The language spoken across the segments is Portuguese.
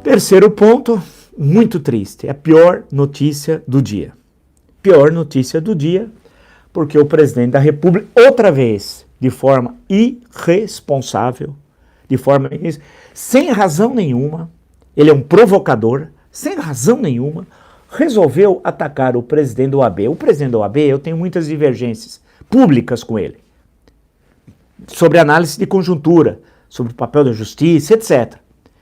Terceiro ponto, muito triste, é a pior notícia do dia. Pior notícia do dia, porque o presidente da República, outra vez, de forma irresponsável, sem razão nenhuma, ele é um provocador, sem razão nenhuma, resolveu atacar o presidente da OAB. O presidente da OAB, eu tenho muitas divergências públicas com ele, sobre análise de conjuntura, sobre o papel da justiça, etc.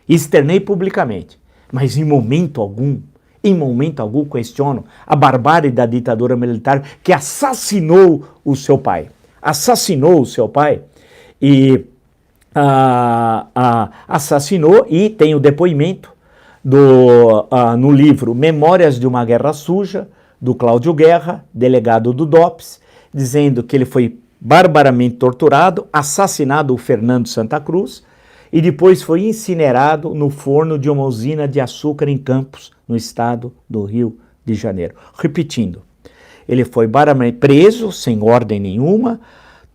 Externei publicamente, mas em momento algum questiono a barbárie da ditadura militar que assassinou o seu pai. Assassinou e tem o depoimento no livro Memórias de uma Guerra Suja, do Cláudio Guerra, delegado do DOPS, dizendo que ele foi barbaramente torturado, assassinado o Fernando Santa Cruz e depois foi incinerado no forno de uma usina de açúcar em Campos, no estado do Rio de Janeiro. Repetindo, ele foi barbaramente preso, sem ordem nenhuma,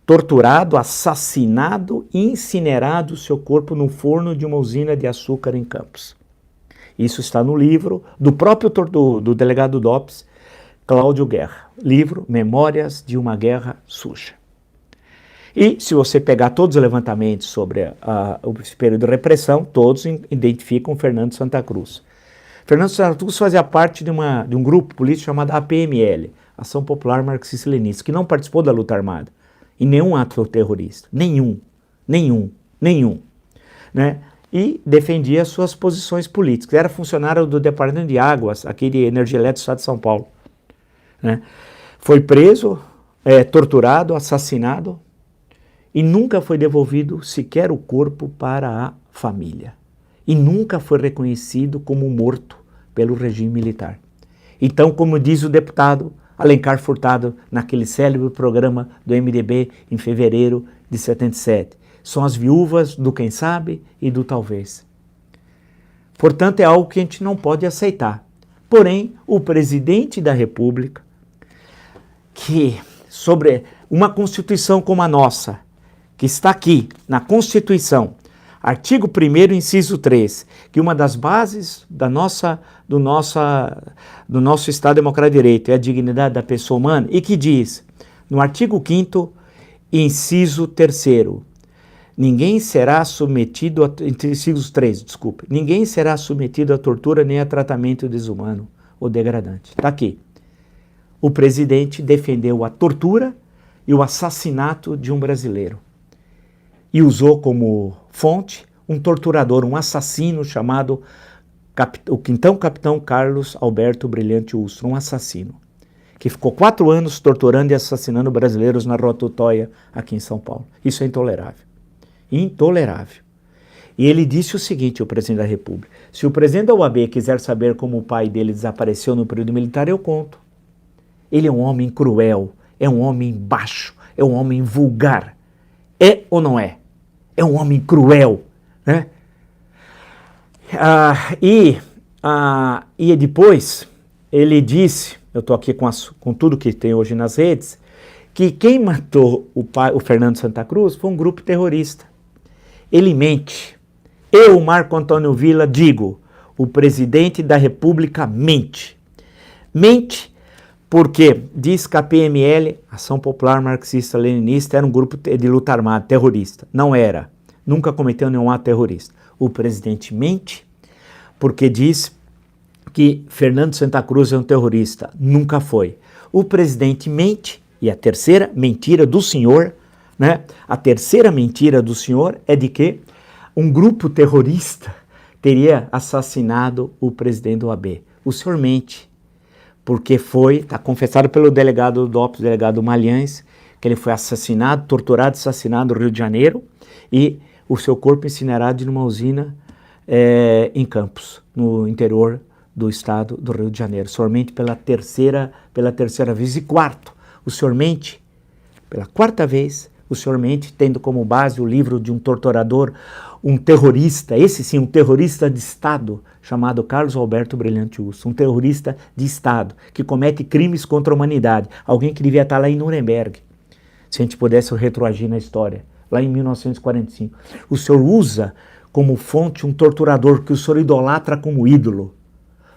torturado, assassinado e incinerado seu corpo no forno de uma usina de açúcar em Campos. Isso está no livro do próprio do delegado DOPS, Cláudio Guerra. Livro Memórias de uma Guerra Suja. E se você pegar todos os levantamentos sobre o período de repressão, todos identificam Fernando Santa Cruz. Fernando Santa Cruz fazia parte de um grupo político chamado APML, Ação Popular Marxista-Leninista, que não participou da luta armada em nenhum ato terrorista. Nenhum. Né? E defendia suas posições políticas. Era funcionário do Departamento de Águas, aqui de Energia Elétrica do Estado de São Paulo. Né? Foi preso, torturado, assassinado, e nunca foi devolvido sequer o corpo para a família. E nunca foi reconhecido como morto pelo regime militar. Então, como diz o deputado Alencar Furtado, naquele célebre programa do MDB em fevereiro de 77, são as viúvas do quem sabe e do talvez. Portanto, é algo que a gente não pode aceitar. Porém, o presidente da República, que sobre uma Constituição como a nossa, que está aqui na Constituição, artigo 1º, inciso 3, que uma das bases do nosso Estado Democrático de Direito é a dignidade da pessoa humana, e que diz, no artigo 5º, inciso 3º, ninguém será submetido a tortura nem a tratamento desumano ou degradante. Está aqui. O presidente defendeu a tortura e o assassinato de um brasileiro. E usou como fonte um torturador, um assassino chamado o então capitão Carlos Alberto Brilhante Ustra, um assassino, que ficou 4 anos torturando e assassinando brasileiros na Rua Tutóia, aqui em São Paulo. Isso é intolerável. Intolerável. E ele disse o seguinte, o presidente da República: se o presidente da OAB quiser saber como o pai dele desapareceu no período militar, eu conto. Ele é um homem cruel, é um homem baixo, é um homem vulgar. É ou não é? É um homem cruel, né? E depois ele disse, eu estou aqui com tudo que tem hoje nas redes, que quem matou o Fernando Santa Cruz foi um grupo terrorista. Ele mente. Eu, Marco Antônio Villa, digo, o presidente da República mente. Mente porque diz que a PML, Ação Popular Marxista-Leninista, era um grupo de luta armada, terrorista. Não era. Nunca cometeu nenhum ato terrorista. O presidente mente porque diz que Fernando Santa Cruz é um terrorista. Nunca foi. O presidente mente, e a terceira mentira do senhor, né? A terceira mentira do senhor é de que um grupo terrorista teria assassinado o presidente do OAB. O senhor mente. Porque está confessado pelo delegado do DOPS, delegado Malhães, que ele foi assassinado, torturado, assassinado no Rio de Janeiro, e o seu corpo incinerado numa usina em Campos, no interior do estado do Rio de Janeiro. Somente pela terceira vez. E quarto, o senhor mente, pela quarta vez, o senhor mente, tendo como base o livro de um torturador, um terrorista, esse sim, um terrorista de Estado, chamado Carlos Alberto Brilhante Ustra, um terrorista de Estado, que comete crimes contra a humanidade, alguém que devia estar lá em Nuremberg, se a gente pudesse retroagir na história, lá em 1945. O senhor usa como fonte um torturador que o senhor idolatra como ídolo.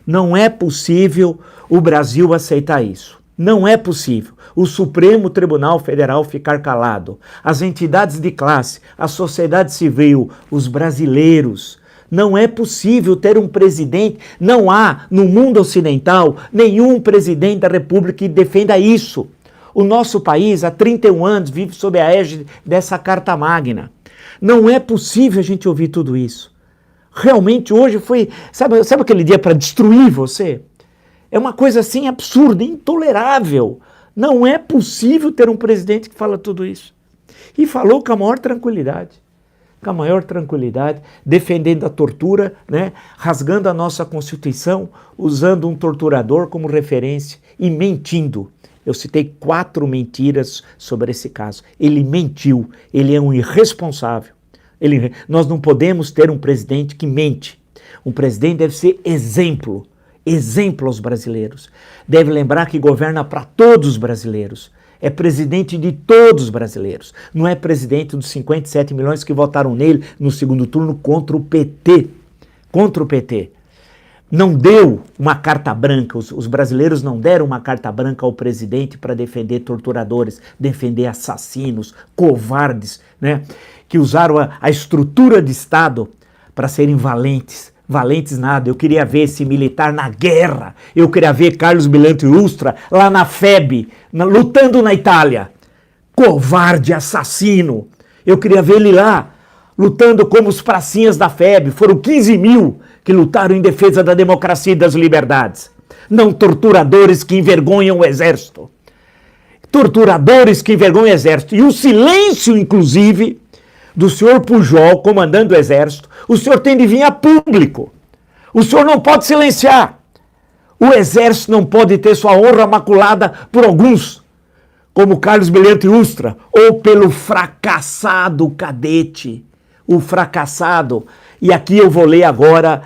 Não é possível o Brasil aceitar isso. Não é possível o Supremo Tribunal Federal ficar calado. As entidades de classe, a sociedade civil, os brasileiros. Não é possível ter um presidente. Não há no mundo ocidental nenhum presidente da República que defenda isso. O nosso país, há 31 anos, vive sob a égide dessa Carta Magna. Não é possível a gente ouvir tudo isso. Realmente hoje foi, sabe aquele dia para destruir você? É uma coisa assim absurda, intolerável. Não é possível ter um presidente que fala tudo isso. E falou com a maior tranquilidade. Com a maior tranquilidade, defendendo a tortura, né? Rasgando a nossa Constituição, usando um torturador como referência e mentindo. Eu citei 4 mentiras sobre esse caso. Ele mentiu, ele é um irresponsável. Nós não podemos ter um presidente que mente. Um presidente deve ser exemplo aos brasileiros. Deve lembrar que governa para todos os brasileiros. É presidente de todos os brasileiros. Não é presidente dos 57 milhões que votaram nele no segundo turno contra o PT. Contra o PT. Não deu uma carta branca, os brasileiros não deram uma carta branca ao presidente para defender torturadores, defender assassinos, covardes, né? Que usaram a estrutura de Estado para serem valentes. Valentes nada, eu queria ver esse militar na guerra, eu queria ver Carlos Milante Ustra lá na FEB, lutando na Itália. Covarde, assassino. Eu queria ver ele lá, lutando como os pracinhas da FEB, foram 15 mil que lutaram em defesa da democracia e das liberdades. Não torturadores que envergonham o exército. Torturadores que envergonham o exército. E o silêncio, inclusive, do senhor Pujol comandando o exército, o senhor tem de vir a público. O senhor não pode silenciar. O exército não pode ter sua honra maculada por alguns, como Carlos Milante Ustra, ou pelo fracassado cadete, o fracassado. E aqui eu vou ler agora,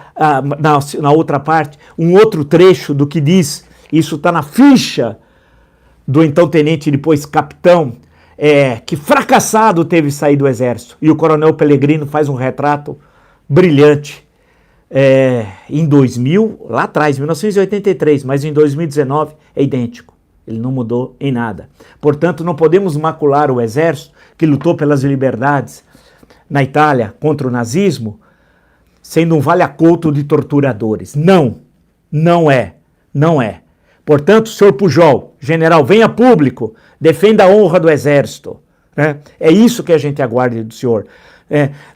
na outra parte, um outro trecho do que diz, isso está na ficha do então tenente e depois capitão, que fracassado teve saído do exército. E o coronel Pellegrino faz um retrato brilhante. Em 2000, lá atrás, 1983, mas em 2019 é idêntico. Ele não mudou em nada. Portanto, não podemos macular o exército que lutou pelas liberdades na Itália contra o nazismo, sendo um vale-acolto de torturadores. Não é. Portanto, senhor Pujol, general, venha a público, defenda a honra do exército. É isso que a gente aguarda do senhor.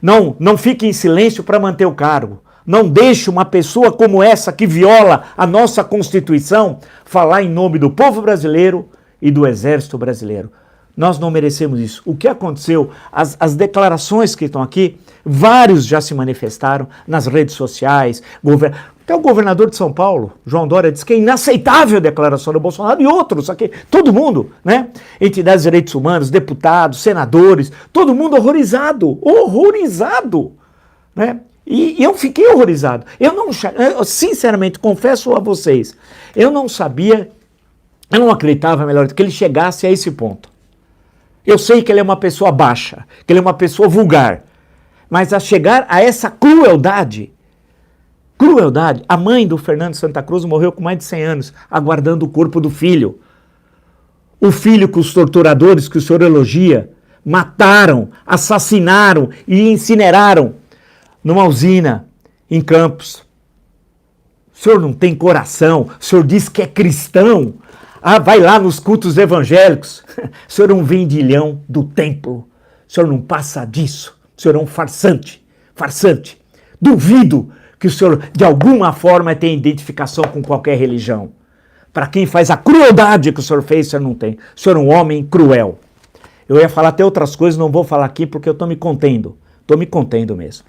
Não fique em silêncio para manter o cargo. Não deixe uma pessoa como essa, que viola a nossa Constituição, falar em nome do povo brasileiro e do exército brasileiro. Nós não merecemos isso. O que aconteceu, as declarações que estão aqui, vários já se manifestaram nas redes sociais, até o governador de São Paulo, João Dória, disse que é inaceitável a declaração do Bolsonaro, e outros, aqui, todo mundo, né? Entidades de direitos humanos, deputados, senadores, todo mundo horrorizado, né? E eu fiquei horrorizado. Eu sinceramente, confesso a vocês, eu não sabia, eu não acreditava, melhor, que ele chegasse a esse ponto. Eu sei que ele é uma pessoa baixa, que ele é uma pessoa vulgar, mas a chegar a essa crueldade, a mãe do Fernando Santa Cruz morreu com mais de 100 anos, aguardando o corpo do filho. O filho que os torturadores, que o senhor elogia, mataram, assassinaram e incineraram numa usina em Campos. O senhor não tem coração, o senhor diz que é cristão. Vai lá nos cultos evangélicos. O senhor é um vendilhão do templo. O senhor não passa disso. O senhor é um farsante. Duvido que o senhor, de alguma forma, tenha identificação com qualquer religião. Para quem faz a crueldade que o senhor fez, o senhor não tem. O senhor é um homem cruel. Eu ia falar até outras coisas, não vou falar aqui porque eu estou me contendo. Estou me contendo mesmo.